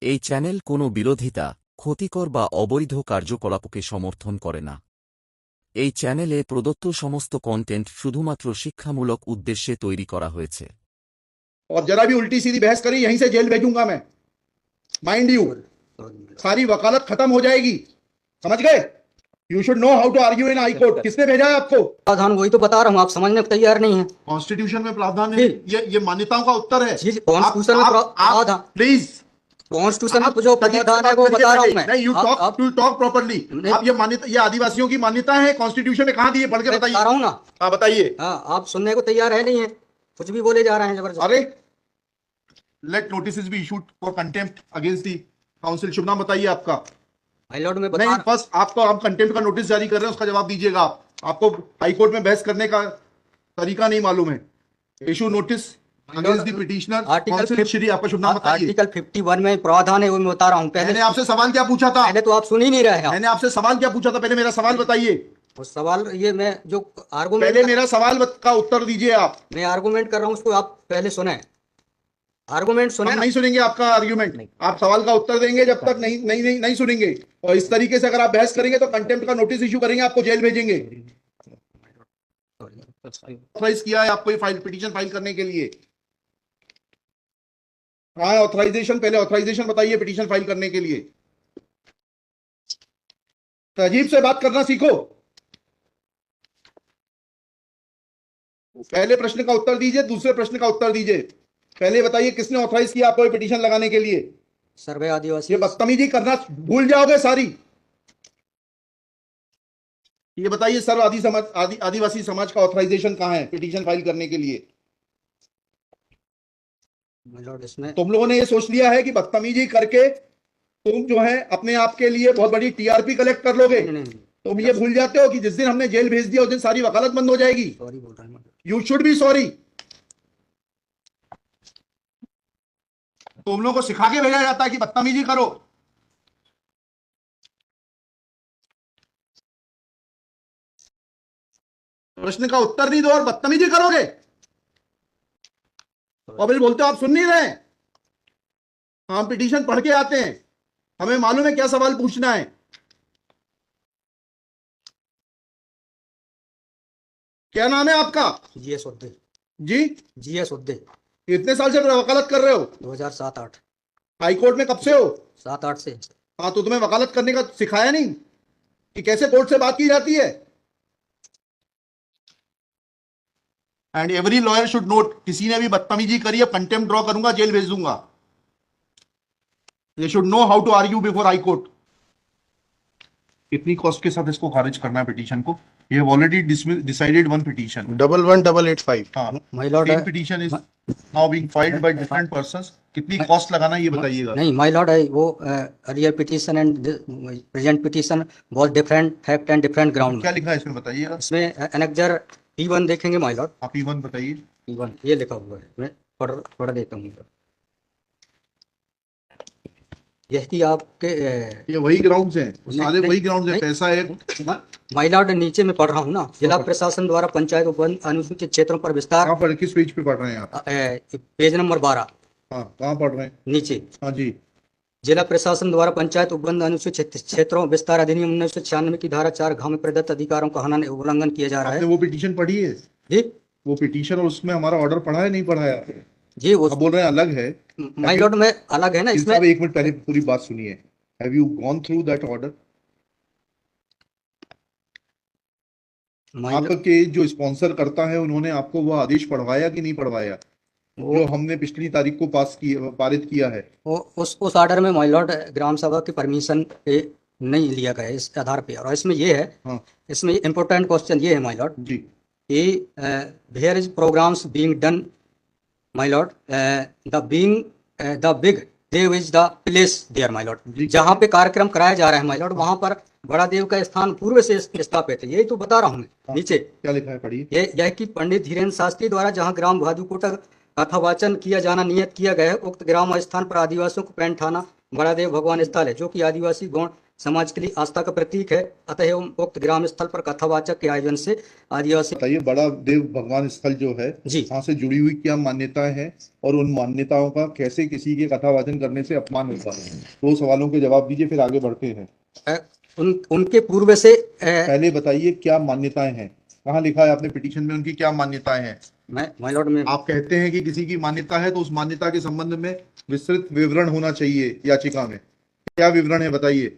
এই চ্যানেল কোনো বিরোধিতা, ক্ষতিকর বা অবৈধ কার্যকলাপকে সমর্থন করে না। এই চ্যানেলে প্রদত্ত সমস্ত কন্টেন্ট শুধুমাত্র শিক্ষামূলক উদ্দেশ্যে তৈরি করা হয়েছে। और जरा भी उल्टी सीधी बहस करी यहीं से जेल भेजूंगा मैं, माइंड यू। सारी वकालत खत्म हो जाएगी, समझ गए? You should know how to argue in high court. किसने भेजा है आपको? प्रावधान वही तो बता रहा हूँ, आप समझने को तैयार नहीं है। कॉन्स्टिट्यूशन में प्रावधान है, ये मान्यताओं का उत्तर है। कॉन्स्टिट्यूशन में प्रावधान, प्लीज कॉन्स्टिट्यूशन में जो प्रावधान है वो बता रहा हूँ मैं। नहीं, यू टॉक प्रॉपर्ली। आप ये मान्यता, ये आदिवासियों की मान्यता है, कॉन्स्टिट्यूशन में कहाँ दी है? पढ़ के बताइए। बता रहा हूँ ना। हाँ बताइए। हाँ, आप सुनने को तैयार है नहीं है, कुछ भी बोले जा रहे हैं जबरदस्त। अरे let notice be issued for contempt against the council. शुभ नाम बताइए आपका। हाई लॉर्ड में नहीं, फर्स्ट आपको हम कंटेम्प्ट का नोटिस जारी कर रहे हैं, उसका जवाब दीजिएगा आप। आपको हाईकोर्ट में बहस करने का तरीका नहीं मालूम है। Issue notice against the petitioner. Council Shri, आपका शुभ नाम बताइए। आर्टिकल 51 में प्रावधान है वो मैं बता रहा हूँ। मैंने आपसे सवाल क्या पूछा था? पहले तो आप सुन ही नहीं रहे हैं। मैंने आपसे सवाल क्या पूछा था? पहले मेरा सवाल बताइए। उस सवाल ये मैं जो आर्गूमेंट, पहले मेरा सवाल का उत्तर दीजिए आप। मैं आर्गूमेंट कर रहा हूँ उसको आप पहले सुने। आर्गूमेंट सुने। हम नहीं सुनेंगे आपका आर्ग्यूमेंट। आप सवाल का उत्तर देंगे जब तक नहीं सुनेंगे। और इस तरीके से अगर आप बहस करेंगे तो कंटेम्प्ट का नोटिस इशू करेंगे, आपको जेल भेजेंगे। ऑथराइज किया है आपको ये फाइल, पिटीशन फाइल करने के लिए? हाँ, ऑथराइजेशन, पहले ऑथराइजेशन बताइए पिटीशन फाइल करने के लिए। तहजीब से बात करना सीखो। पहले प्रश्न का उत्तर दीजिए, दूसरे प्रश्न का उत्तर दीजिए। पहले बताइए किसने ऑथराइज किया आपको ये पिटीशन लगाने के लिए? सर्वे आदिवासी। ये बदतमीजी करना भूल जाओगे सारी। ये बताइए सर्व आदिवासी समाज का ऑथराइजेशन कहां है पिटीशन फाइल करने के लिए? इसमें तुम लोगों ने ये सोच लिया है कि बदतमीजी करके तुम जो है अपने आप के लिए बहुत बड़ी टीआरपी कलेक्ट कर लोगे। तुम ये भूल जाते हो कि जिस दिन हमने जेल भेज दिया उस दिन सारी वकालत बंद हो जाएगी। सॉरी बोल रहा हूं। You should be sorry. तुम लोगों को सिखा के भेजा जाता है कि बदतमीजी करो। प्रश्न का उत्तर नहीं दो और बदतमीजी करोगे। और फिर बोलते हो आप सुन नहीं रहे। हम पिटीशन पढ़ के आते हैं, हमें मालूम है क्या सवाल पूछना है। क्या नाम है आपका? जीएस उद्दे। जी, जीएस उद्दे। इतने साल से वकालत कर रहे हो? 2007-8। हाईकोर्ट में कब से हो? 7-8 से। हाँ, तो तुम्हें वकालत करने का सिखाया नहीं कि कैसे कोर्ट से बात की जाती है? And every lawyer should note, किसी ने भी बदतमीजी करी है कंटेम्प्ट ड्रॉ करूंगा, जेल भेज दूंगा। They should know how to argue before high court. कितनी कॉस्ट के साथ इसको खारिज करना है पिटीशन को? ये ऑलरेडी डिसाइडेड वन पिटीशन 11885। हाँ, my lord, petition is now being filed by different persons. कितनी कॉस्ट लगाना है ये बताइएगा। नहीं माय लॉर्ड, वो earlier petition and present petition बहुत different fact and different ground. क्या लिखा है इसमें बताइएगा। इसमें एनेक्जर P1 देखेंगे माय लॉर्ड। आप P1 बताइए। P1 ये लिखा हुआ है, मैं पढ़ देता हूँ। यह कि आपके ये वही ग्राउंड्स हैं, सारे वही ग्राउंड्स हैं। पैसा है माय लॉर्ड, नीचे में पढ़ रहा हूँ ना। जिला प्रशासन द्वारा पंचायत उपवन अनुसूचित क्षेत्रों पर विस्तार। कहाँ पर, किस पेज पे पढ़ रहे हैं आप? Page number 12। हाँ, कहाँ पढ़ रहे हैं? नीचे। हाँ जी। जिला प्रशासन द्वारा पंचायत उपबंध अनुसूचित क्षेत्रों विस्तार अधिनियम 1996 की धारा 4 में प्रदत्त अधिकारों का उल्लंघन किया जा रहा है। आपने वो पिटीशन पढ़ी है? जी, वो पिटीशन और उसमें हमारा ऑर्डर पढ़ा है नहीं पढ़ाया? जी वो आप बोल रहे हैं अलग है। माय लॉर्ड में अलग है ना इसमें। एक मिनट पहले पूरी बात सुनिए। Have you gone through that order? आपके जो स्पॉन्सर करता है उन्होंने आपको वो आदेश पढ़वाया कि नहीं पढ़वाया जो हमने पिछली तारीख को पारित किया है? उस ऑर्डर में माय लॉर्ड ग्राम सभा की परमिशन पे नहीं लिया गया इस आधार पे। और इसमें ये है, हाँ, इसमें इम्पोर्टेंट क्वेश्चन ये है my lord ji, where is programmes being done my lord, the big देव is the place there my lord. जहाँ पे कार्यक्रम कराया जा रहा है माय लॉर्ड, वहाँ पर बड़ा देव का स्थान पूर्व से स्थापित है। यही तो बता रहा हूँ मैं। नीचे क्या लिखा है पढ़िए। यह कि पंडित धीरेन्द्र शास्त्री द्वारा जहाँ ग्राम भादुकोटा कथावाचन किया जाना नियत किया गया है, उक्त ग्राम स्थान पर आदिवासियों को पैंठ थाना बड़ा देव भगवान स्थल है, जो कि आदिवासी गौण समाज के लिए आस्था का प्रतीक है। अतः एवं उक्त ग्राम स्थल पर कथावाचक के आयोजन से आदिवासी बताइए, बड़ा देव भगवान स्थल जो है जी वहां से जुड़ी हुई क्या मान्यताएं हैं और उन मान्यताओं का कैसे किसी के कथावाचन करने से अपमान होता है? दो सवालों के जवाब दीजिए, फिर आगे बढ़ते हैं। उनके पूर्व से पहले बताइए क्या मान्यताएं हैं, कहाँ लिखा है आपने पिटीशन में उनकी क्या मान्यताएं हैं? मैं माय लॉर्ड में आप कहते हैं कि किसी की मान्यता है तो उस मान्यता के संबंध में विस्तृत विवरण होना चाहिए याचिका में। क्या विवरण है बताइए।